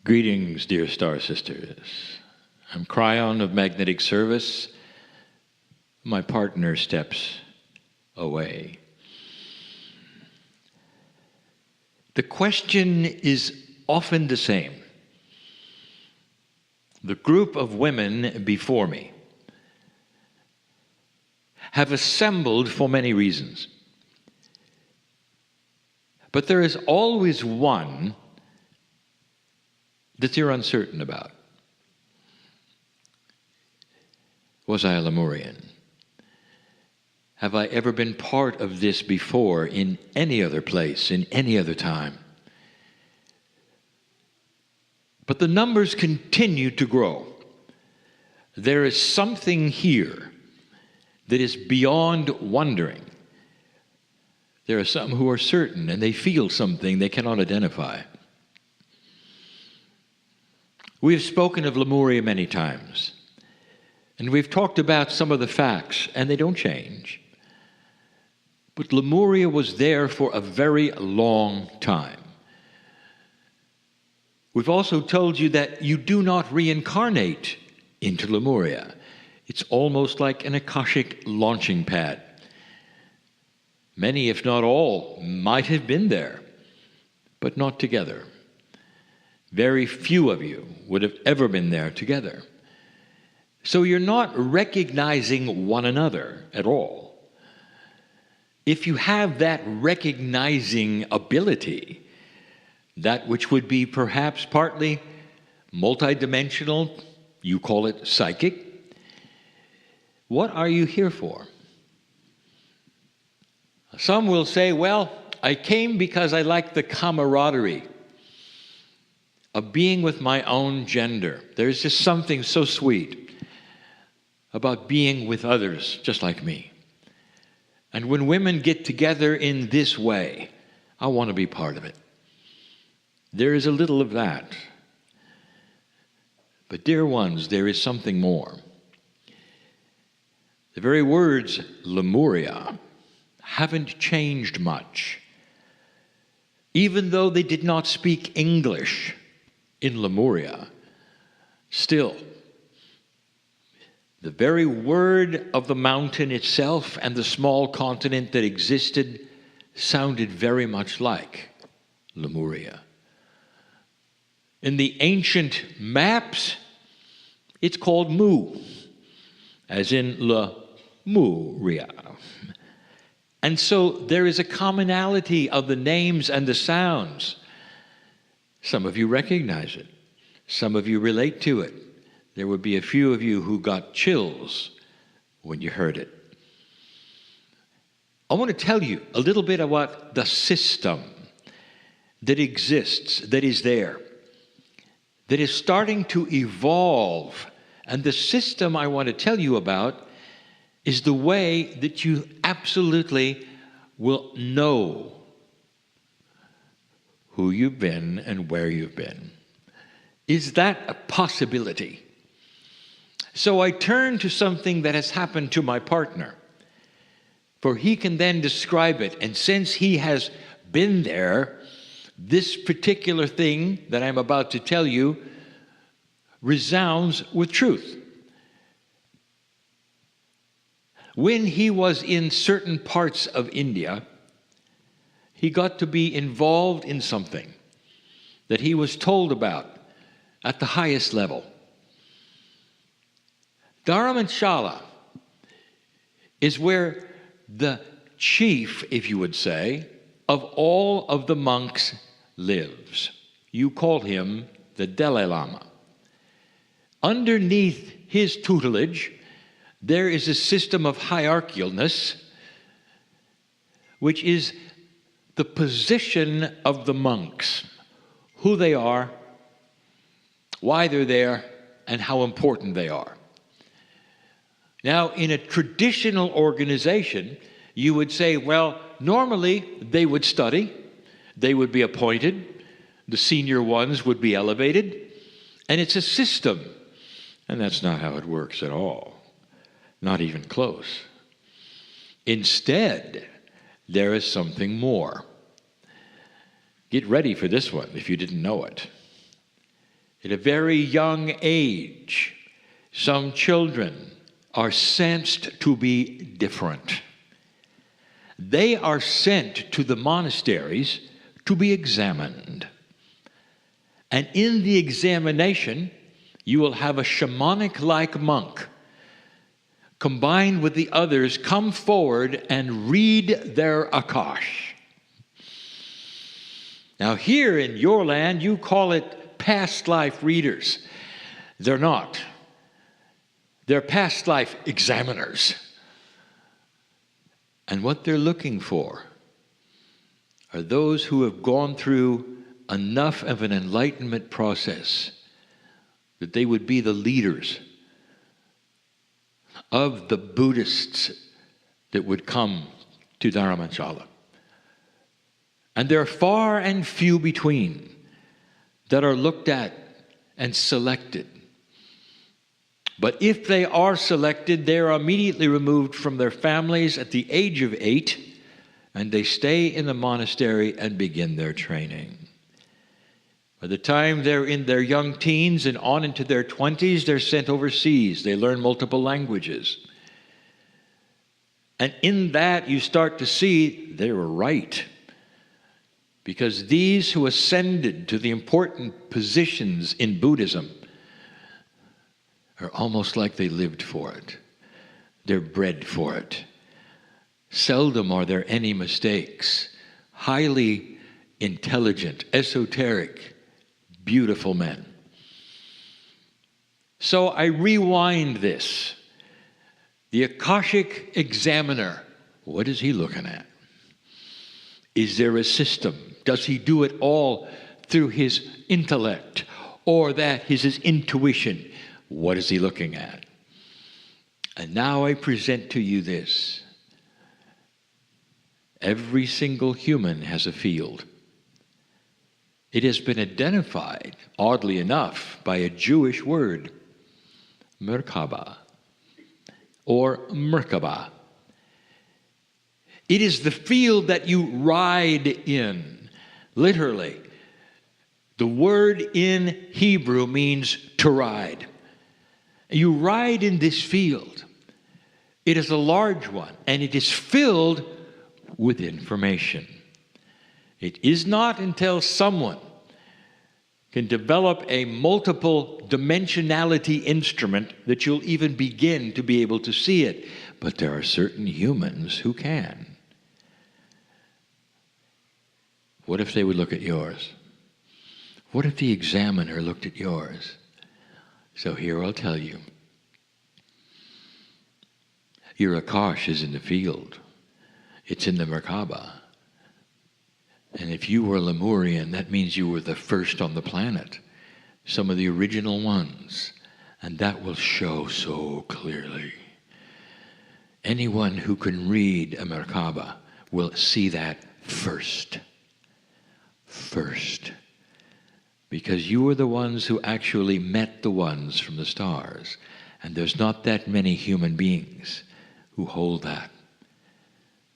Greetings, dear Star Sisters. I'm KRYON of Magnetic Service. My partner steps away. The question is often the same. The group of women before me have assembled for many reasons. But there is always one that you're uncertain about. Was I a Lemurian? Have I ever been part of this before in any other place, in any other time? But the numbers continue to grow. There is something here that is beyond wondering. There are some who are certain and they feel something they cannot identify. We have spoken of Lemuria many times, and we've talked about some of the facts, and they don't change. But Lemuria was there for a very long time. We've also told you that you do not reincarnate into Lemuria. It's almost like an Akashic launching pad. Many, if not all, might have been there, but not together. Very few of you would have ever been there together. So you're not recognizing one another at all. If you have that recognizing ability, that which would be perhaps partly multidimensional, you call it psychic, what are you here for? Some will say, well, I came because I like the camaraderie of being with my own gender. There's just something so sweet about being with others just like me. And when women get together in this way, I want to be part of it. There is a little of that. But dear ones, there is something more. The very words Lemuria haven't changed much. Even though they did not speak English in Lemuria, still, the very word of the mountain itself and the small continent that existed sounded very much like Lemuria. In the ancient maps, it's called Mu, as in Lemuria. And so there is a commonality of the names and the sounds. Some of you recognize it. Some of you relate to it. There would be a few of you who got chills when you heard it. I want to tell you a little bit about the system that exists, that is there, that is starting to evolve. And the system I want to tell you about is the way that you absolutely will know who you've been and where you've been. Is that a possibility? So I turn to something that has happened to my partner, for he can then describe it. And since he has been there, this particular thing that I'm about to tell you resounds with truth. When he was in certain parts of India, he got to be involved in something that he was told about at the highest level. Dharamshala is where the chief, if you would say, of all of the monks lives. You call him the Dalai Lama. Underneath his tutelage, there is a system of hierarchalness, which is the position of the monks, who they are, why they're there, and how important they are. Now, in a traditional organization, you would say, well, normally they would study, they would be appointed, the senior ones would be elevated, and it's a system. And that's not how it works at all, not even close. Instead, there is something more. Get ready for this one if you didn't know it. At a very young age, some children are sensed to be different. They are sent to the monasteries to be examined. And in the examination, you will have a shamanic-like monk combined with the others come forward and read their Akash. Now here in your land, you call it past life readers. They're not. They're past life examiners. And what they're looking for are those who have gone through enough of an enlightenment process that they would be the leaders of the Buddhists that would come to Dharamshala. And they're far and few between that are looked at and selected. But if they are selected, they are immediately removed from their families at the age of 8, and they stay in the monastery and begin their training. By the time they're in their young teens and on into their 20s, they're sent overseas. They learn multiple languages. And in that, you start to see they were right. Because these who ascended to the important positions in Buddhism are almost like they lived for it. They're bred for it. Seldom are there any mistakes. Highly intelligent, esoteric, beautiful men. So I rewind this. The Akashic examiner, what is he looking at? Is there a system? Does he do it all through his intellect? Or that is his intuition? What is he looking at? And now I present to you this. Every single human has a field. It has been identified, oddly enough, by a Jewish word, Merkaba, or Merkaba. It is the field that you ride in, literally. The word in Hebrew means to ride. You ride in this field. It is a large one, and it is filled with information. It is not until someone can develop a multiple dimensionality instrument that you'll even begin to be able to see it. But there are certain humans who can. What if they would look at yours? What if the examiner looked at yours? So here I'll tell you. Your Akash is in the field. It's in the Merkaba. And if you were a Lemurian, that means you were the first on the planet. Some of the original ones. And that will show so clearly. Anyone who can read a Merkaba will see that first. First. Because you were the ones who actually met the ones from the stars. And there's not that many human beings who hold that.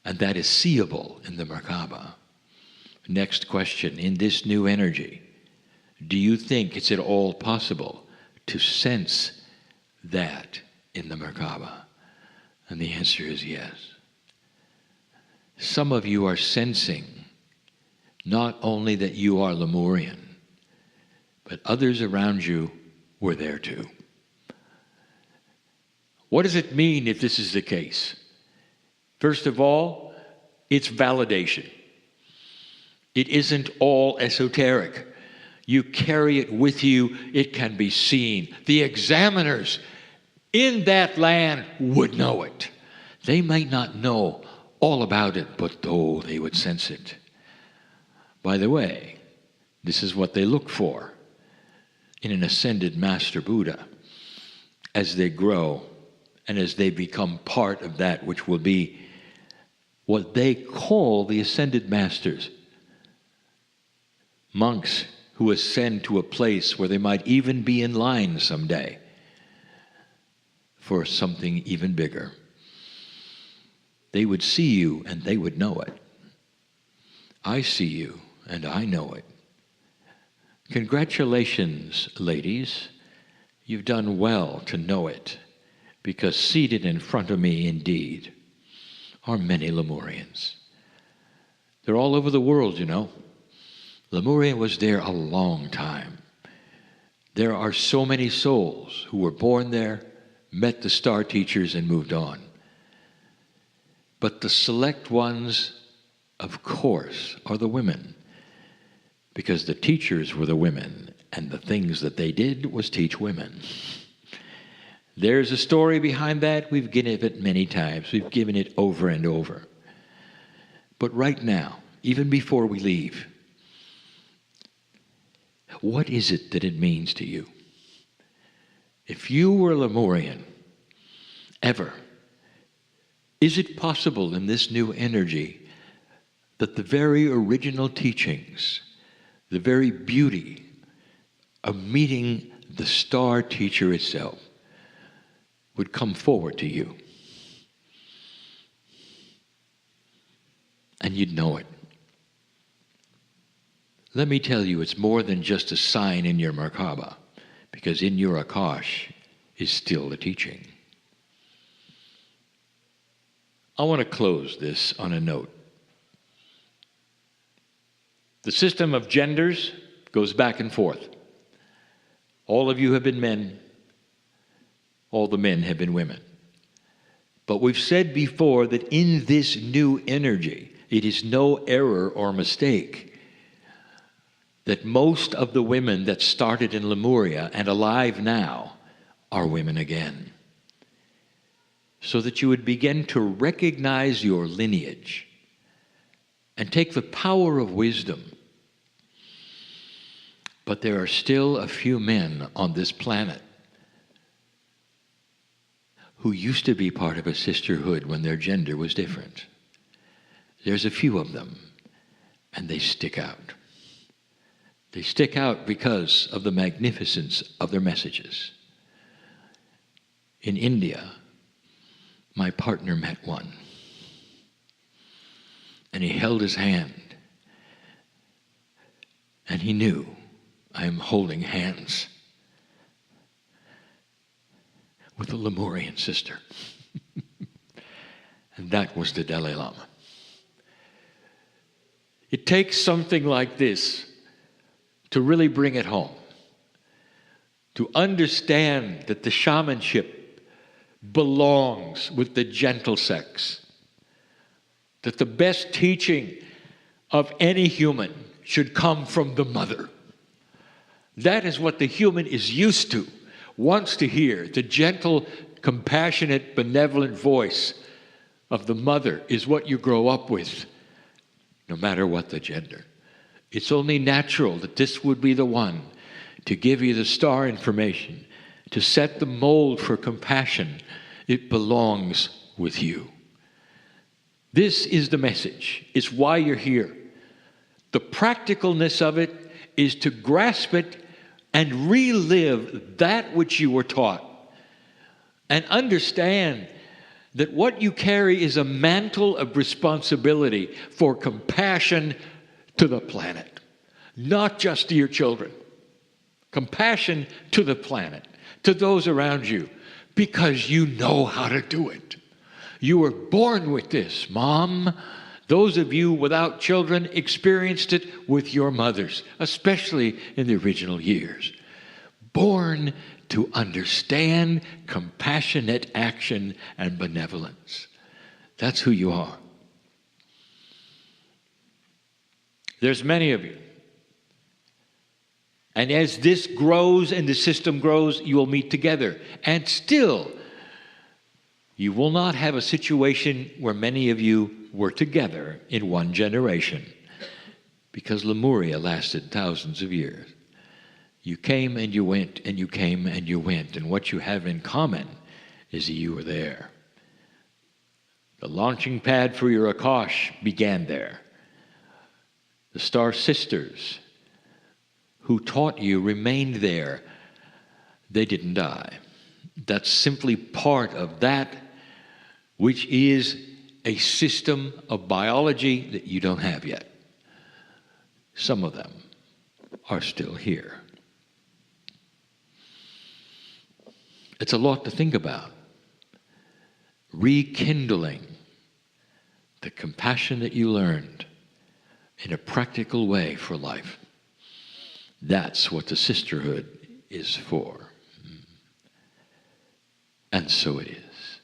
And that is seeable in the Merkaba. Next question, in this new energy, do you think it's at all possible to sense that in the Merkaba? And the answer is yes. Some of you are sensing not only that you are Lemurian, but others around you were there too. What does it mean if this is the case? First of all, it's validation. It isn't all esoteric. You carry it with you. It can be seen. The examiners in that land would know it. They might not know all about it, but oh, they would sense it. By the way, this is what they look for in an ascended Master Buddha as they grow and as they become part of that which will be what they call the ascended masters. Monks who ascend to a place where they might even be in line someday for something even bigger. They would see you and they would know it. I see you and I know it. Congratulations, ladies. You've done well to know it, because seated in front of me, indeed, are many Lemurians. They're all over the world, you know. Lemuria was there a long time. There are so many souls who were born there, met the star teachers, and moved on. But the select ones, of course, are the women, because the teachers were the women, and the things that they did was teach women. There's a story behind that. We've given it many times. We've given it over and over. But right now, even before we leave, what is it that it means to you? If you were a Lemurian, ever, is it possible in this new energy that the very original teachings, the very beauty of meeting the star teacher itself would come forward to you? And you'd know it. Let me tell you, it's more than just a sign in your Merkaba, because in your Akash is still the teaching. I want to close this on a note. The system of genders goes back and forth. All of you have been men. All the men have been women. But we've said before that in this new energy, it is no error or mistake that most of the women that started in Lemuria and alive now are women again. So that you would begin to recognize your lineage and take the power of wisdom. But there are still a few men on this planet who used to be part of a sisterhood when their gender was different. There's a few of them, and they stick out. They stick out because of the magnificence of their messages. In India, my partner met one, and he held his hand, and he knew, I am holding hands with a Lemurian sister. And that was the Dalai Lama. It takes something like this to really bring it home, to understand that the shamanship belongs with the gentle sex, that the best teaching of any human should come from the mother. That is what the human is used to, wants to hear. The gentle, compassionate, benevolent voice of the mother is what you grow up with, no matter what the gender. It's only natural that this would be the one to give you the star information, to set the mold for compassion. It belongs with you. This is the message. It's why you're here. The practicalness of it is to grasp it and relive that which you were taught. And understand that what you carry is a mantle of responsibility for compassion to the planet, not just to your children. Compassion to the planet, to those around you, because you know how to do it. You were born with this, Mom. Those of you without children experienced it with your mothers, especially in the original years. Born to understand compassionate action and benevolence. That's who you are. There's many of you. And as this grows and the system grows, you will meet together. And still, you will not have a situation where many of you were together in one generation, because Lemuria lasted thousands of years. You came and you went, and you came and you went, and what you have in common is that you were there. The launching pad for your Akash began there. The Star Sisters who taught you remained there. They didn't die. That's simply part of that which is a system of biology that you don't have yet. Some of them are still here. It's a lot to think about. Rekindling the compassion that you learned in a practical way for life. That's what the sisterhood is for. And so it is.